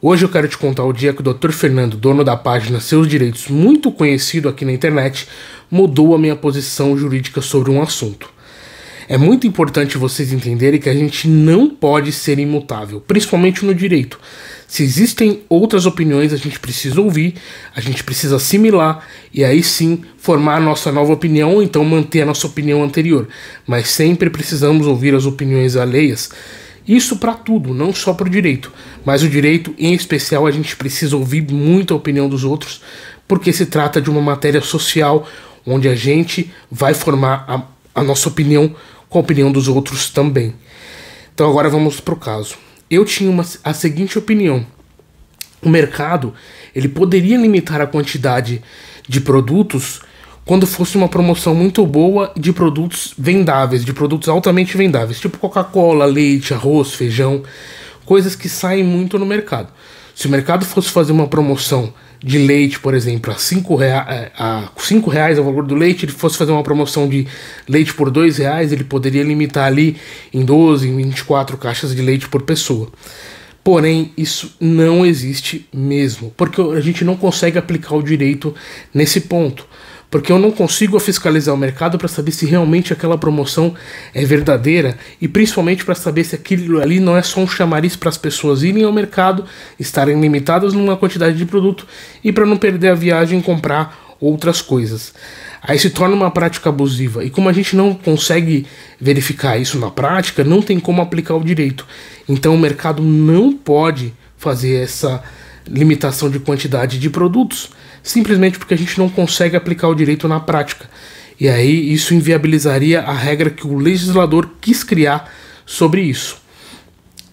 Hoje eu quero te contar o dia que o Dr. Fernando, dono da página Seus Direitos, muito conhecido aqui na internet, mudou a minha posição jurídica sobre um assunto. É muito importante vocês entenderem que a gente não pode ser imutável, principalmente no direito. Se existem outras opiniões, a gente precisa ouvir, a gente precisa assimilar e aí sim formar a nossa nova opinião ou então manter a nossa opinião anterior. Mas sempre precisamos ouvir as opiniões alheias. Isso para tudo, não só para o direito. Mas o direito, em especial, a gente precisa ouvir muito a opinião dos outros, porque se trata de uma matéria social onde a gente vai formar a nossa opinião com a opinião dos outros também. Então agora vamos para o caso. Eu tinha a seguinte opinião. O mercado ele poderia limitar a quantidade de produtos quando fosse uma promoção muito boa de produtos vendáveis, de produtos altamente vendáveis, tipo Coca-Cola, leite, arroz, feijão, coisas que saem muito no mercado. Se o mercado fosse fazer uma promoção de leite, por exemplo, a R$5 o valor do leite, ele fosse fazer uma promoção de leite por R$2, ele poderia limitar ali em 12, em 24 caixas de leite por pessoa. Porém, isso não existe mesmo, porque a gente não consegue aplicar o direito nesse ponto. Porque eu não consigo fiscalizar o mercado para saber se realmente aquela promoção é verdadeira e principalmente para saber se aquilo ali não é só um chamariz para as pessoas irem ao mercado, estarem limitadas numa quantidade de produto e para não perder a viagem e comprar outras coisas. Aí se torna uma prática abusiva e como a gente não consegue verificar isso na prática, não tem como aplicar o direito. Então o mercado não pode fazer essa limitação de quantidade de produtos, simplesmente porque a gente não consegue aplicar o direito na prática. E aí isso inviabilizaria a regra que o legislador quis criar sobre isso.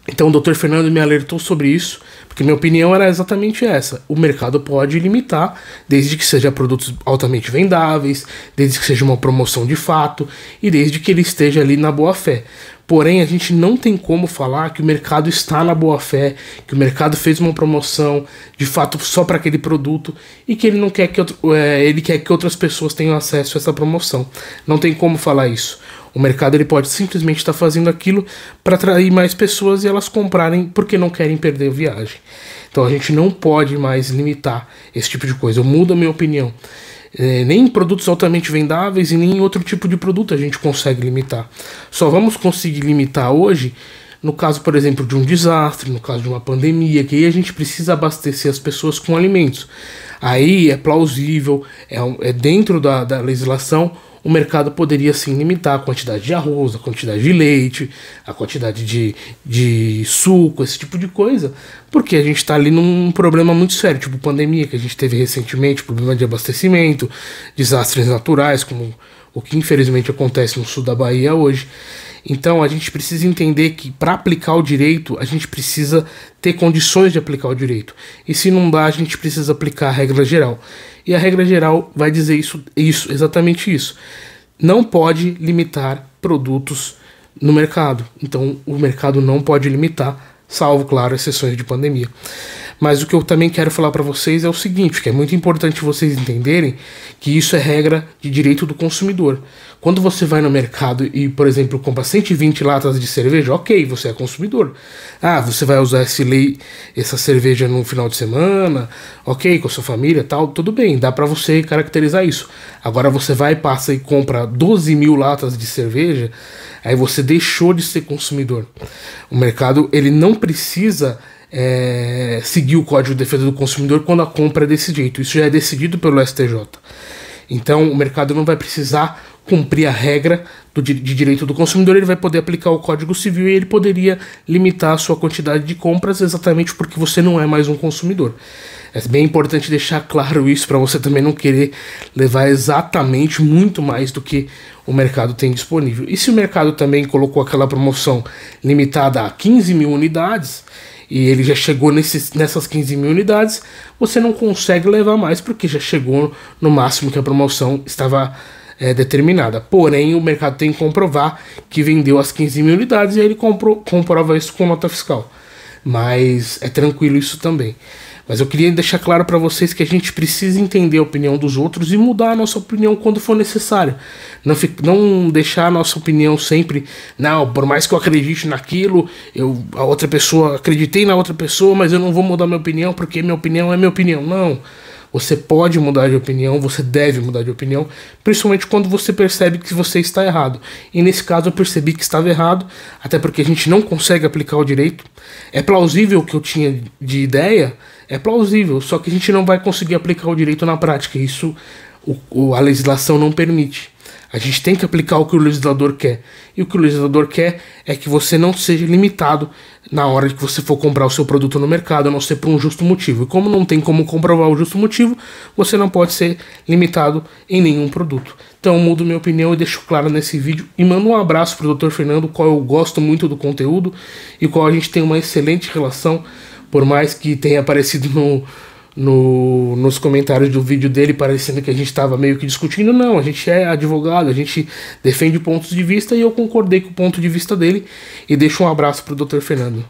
Então o Dr. Fernando me alertou sobre isso, porque minha opinião era exatamente essa. O mercado pode limitar, desde que seja produtos altamente vendáveis, desde que seja uma promoção de fato, e desde que ele esteja ali na boa fé. Porém, a gente não tem como falar que o mercado está na boa fé, que o mercado fez uma promoção de fato só para aquele produto e que ele não quer que ele quer que outras pessoas tenham acesso a essa promoção. Não tem como falar isso. O mercado ele pode simplesmente estar fazendo aquilo para atrair mais pessoas e elas comprarem porque não querem perder a viagem. Então a gente não pode mais limitar esse tipo de coisa. Eu mudo a minha opinião. Nem em produtos altamente vendáveis e nem em outro tipo de produto a gente consegue limitar. Só vamos conseguir limitar hoje no caso, por exemplo, de um desastre, no caso de uma pandemia, que aí a gente precisa abastecer as pessoas com alimentos. Aí é plausível, é dentro da legislação, o mercado poderia sim limitar a quantidade de arroz, a quantidade de leite, a quantidade de suco, esse tipo de coisa, porque a gente está ali num problema muito sério, tipo pandemia que a gente teve recentemente, problema de abastecimento, desastres naturais, como o que infelizmente acontece no sul da Bahia hoje. Então a gente precisa entender que para aplicar o direito, a gente precisa ter condições de aplicar o direito. E se não dá, a gente precisa aplicar a regra geral. E a regra geral vai dizer exatamente isso. Não pode limitar produtos no mercado. Então o mercado não pode limitar, salvo, claro, exceções de pandemia. Mas o que eu também quero falar para vocês é o seguinte, que é muito importante vocês entenderem que isso é regra de direito do consumidor. Quando você vai no mercado e, por exemplo, compra 120 latas de cerveja, ok, você é consumidor. Ah, você vai usar essa cerveja no final de semana, ok, com a sua família, tal, tudo bem, dá para você caracterizar isso. Agora você vai, passa e compra 12 mil latas de cerveja, aí você deixou de ser consumidor. O mercado, ele não precisa seguir o Código de Defesa do Consumidor quando a compra é desse jeito. Isso já é decidido pelo STJ. Então o mercado não vai precisar cumprir a regra de direito do consumidor, ele vai poder aplicar o Código Civil e ele poderia limitar a sua quantidade de compras exatamente porque você não é mais um consumidor. É bem importante deixar claro isso para você também não querer levar exatamente muito mais do que o mercado tem disponível. E se o mercado também colocou aquela promoção limitada a 15 mil unidades, e ele já chegou nessas 15 mil unidades, você não consegue levar mais porque já chegou no máximo que a promoção estava determinada. Porém, o mercado tem que comprovar que vendeu as 15 mil unidades e aí ele comprova isso com nota fiscal. Mas é tranquilo isso também. Mas eu queria deixar claro para vocês que a gente precisa entender a opinião dos outros e mudar a nossa opinião quando for necessário. Não deixar a nossa opinião sempre, não, por mais que eu acredite naquilo, a outra pessoa, acreditei na outra pessoa, mas eu não vou mudar minha opinião porque minha opinião é minha opinião. Não. Você pode mudar de opinião, você deve mudar de opinião, principalmente quando você percebe que você está errado. E nesse caso eu percebi que estava errado, até porque a gente não consegue aplicar o direito. É plausível o que eu tinha de ideia, é plausível, só que a gente não vai conseguir aplicar o direito na prática. Isso a legislação não permite. A gente tem que aplicar o que o legislador quer. E o que o legislador quer é que você não seja limitado na hora que você for comprar o seu produto no mercado, a não ser por um justo motivo. E como não tem como comprovar o justo motivo, você não pode ser limitado em nenhum produto. Então eu mudo minha opinião e deixo claro nesse vídeo. E mando um abraço para o Dr. Fernando, qual eu gosto muito do conteúdo e qual a gente tem uma excelente relação, por mais que tenha aparecido nos comentários do vídeo dele parecendo que a gente estava meio que discutindo. Não, a gente é advogado, a gente defende pontos de vista e eu concordei com o ponto de vista dele e deixo um abraço para o Dr. Fernando.